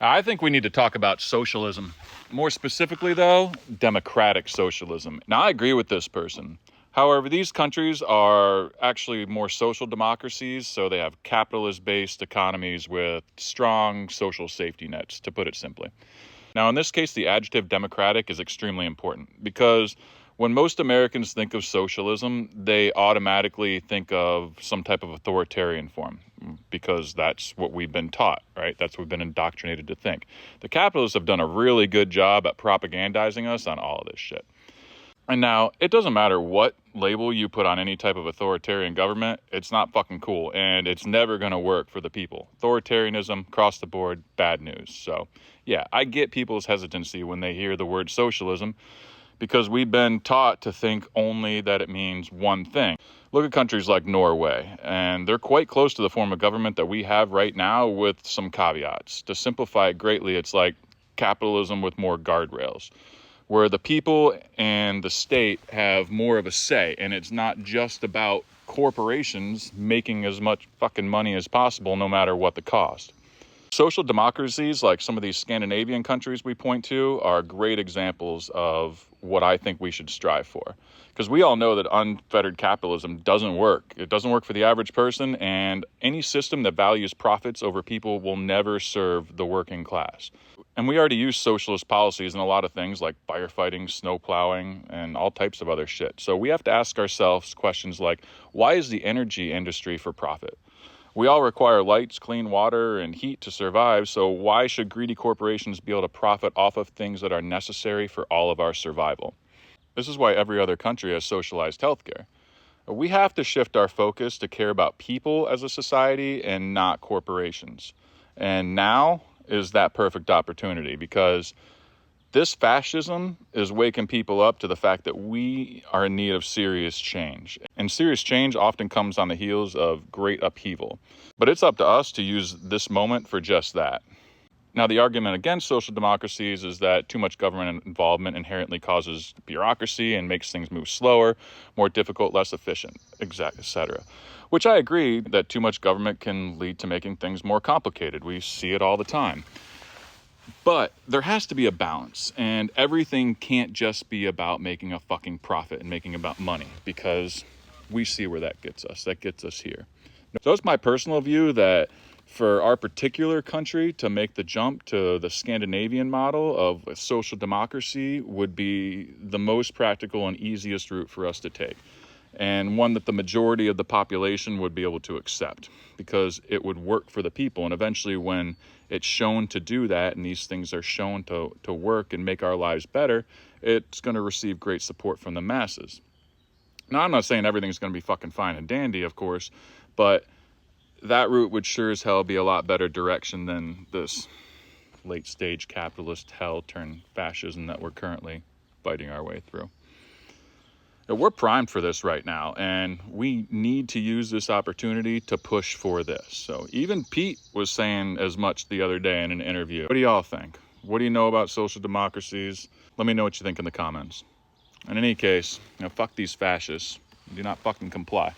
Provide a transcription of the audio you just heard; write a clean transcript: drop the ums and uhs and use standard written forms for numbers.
I think we need to talk about socialism. More specifically, though, democratic socialism. Now, I agree with this person. However, these countries are actually more social democracies, so they have capitalist-based economies with strong social safety nets, to put it simply. Now, in this case, the adjective democratic is extremely important because when most Americans think of socialism, they automatically think of some type of authoritarian form because that's what we've been taught, right? That's what we've been indoctrinated to think. The capitalists have done a really good job at propagandizing us on all of this shit. And now, it doesn't matter what label you put on any type of authoritarian government, it's not fucking cool, and it's never going to work for the people. Authoritarianism, across the board, bad news. So, yeah, I get people's hesitancy when they hear the word socialism, because we've been taught to think only that it means one thing. Look at countries like Norway, and they're quite close to the form of government that we have right now with some caveats. To simplify it greatly, it's like capitalism with more guardrails, where the people and the state have more of a say, and it's not just about corporations making as much fucking money as possible no matter what the cost. Social democracies like some of these Scandinavian countries we point to are great examples of what I think we should strive for. Because we all know that unfettered capitalism doesn't work. It doesn't work for the average person, and any system that values profits over people will never serve the working class. And we already use socialist policies in a lot of things like firefighting, snow plowing, and all types of other shit. So we have to ask ourselves questions like, why is the energy industry for profit? We all require lights, clean water, and heat to survive, so why should greedy corporations be able to profit off of things that are necessary for all of our survival? This is why every other country has socialized healthcare. We have to shift our focus to care about people as a society and not corporations. And now is that perfect opportunity, because this fascism is waking people up to the fact that we are in need of serious change. And serious change often comes on the heels of great upheaval. But it's up to us to use this moment for just that. Now, the argument against social democracies is that too much government involvement inherently causes bureaucracy and makes things move slower, more difficult, less efficient, etc. Which I agree that too much government can lead to making things more complicated. We see it all the time. But there has to be a balance, and everything can't just be about making a fucking profit and making about money, because we see where that gets us. That gets us here. So it's my personal view that for our particular country to make the jump to the Scandinavian model of a social democracy would be the most practical and easiest route for us to take, and one that the majority of the population would be able to accept, because it would work for the people. And eventually, when it's shown to do that, and these things are shown to work and make our lives better, it's going to receive great support from the masses. Now, I'm not saying everything's going to be fucking fine and dandy, of course, but that route would sure as hell be a lot better direction than this late stage capitalist hell turned fascism that we're currently fighting our way through. We're primed for this right now, and we need to use this opportunity to push for this. So even Pete was saying as much the other day in an interview. What do y'all think? What do you know about social democracies? Let me know what you think in the comments. In any case, fuck these fascists. Do not fucking comply.